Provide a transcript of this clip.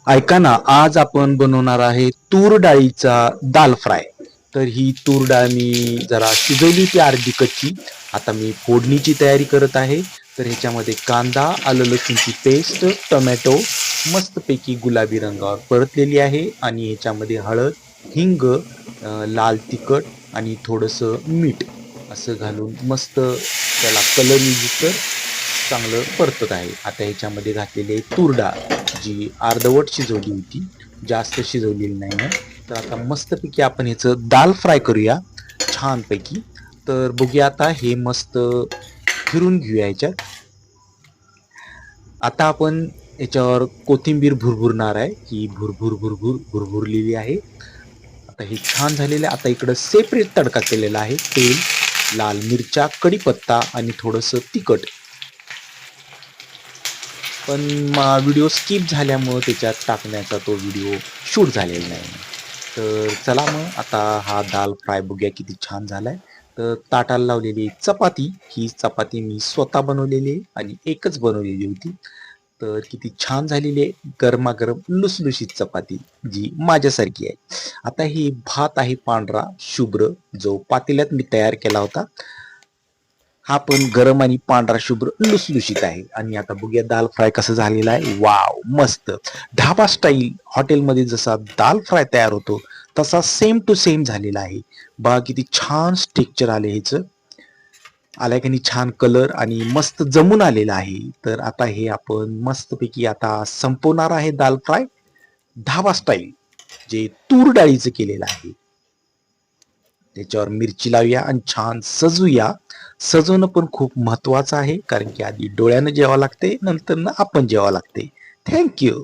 ऐका ना, आज आपण बनवणार आहे तूर डाळीचा दाल फ्राय. तर ही तूर डाळ मी जरा शिजवली होती अर्धी कच्ची. आता मी फोडणीची तयारी करत आहे. तर ह्याच्यामध्ये कांदा, आलं लसूणची पेस्ट, टोमॅटो मस्तपैकी गुलाबी रंगावर परतलेली आहे आणि ह्याच्यामध्ये हळद, हिंग, लाल तिखट आणि थोडंसं मीठ असं घालून मस्त त्याला कलर येऊस्तोवर चांगलं परतत आहे. आता ह्याच्यामध्ये घातलेली आहे तूर डाळ, जी अर्धवट शिजवली होती, जास्त शिजवलेली नाही आहे. तर आता मस्तपैकी आपण ह्याचं दाल फ्राय करूया छानपैकी. तर बघूया आता हे मस्त फिरून घेऊया ह्याच्यात. आता आपण याच्यावर कोथिंबीर भुरभुरणार आहे. ही भुरभुरलेली आहे. आता हे छान झालेलं आहे. आता इकडं सेपरेट तडका केलेला आहे. तेल, लाल मिरच्या, कढीपत्ता आणि थोडंसं तिखट. पण व्हिडिओ स्किप झाल्यामुळं त्याच्यात टाकण्याचा तो व्हिडिओ शूट झालेला नाही. तर चला मग आता हा दाल फ्राय बघूया किती छान झालाय. तर ताटाला लावलेली चपाती, ही चपाती मी स्वतः बनवलेली आहे आणि एकच बनवलेली होती. तर किती छान झालेली आहे गरमागरम लुसलुशीत चपाती, जी माझ्यासारखी आहे. आता ही भात आहे पांढरा शुभ्र, जो पातेल्यात मी तयार केला होता. हा पण गरम आणि पांढरा शुभ्र लुसलुशीत आहे. आणि आता बघूया दाल फ्राय कसं झालेला आहे. वाव, मस्त ढाबा स्टाईल हॉटेलमध्ये जसा दाल फ्राय तयार होतो तसा सेम टू सेम झालेला आहे. बघा किती छान स्ट्रक्चर आले ह्याचं, आलाय की नाही छान कलर आणि मस्त जमून आलेला आहे. तर आता हे आपण मस्तपैकी आता संपवणार आहे दाल फ्राय ढाबा स्टाईल, जे तूर डाळीचं केलेलं आहे. त्याच्यावर मिरची लावूया आणि छान सजवूया. सजवणं पण खूप महत्वाचं आहे, कारण की आधी डोळ्यानं जेवावं लागते, नंतर आपण जेवावं लागते. थँक्यू.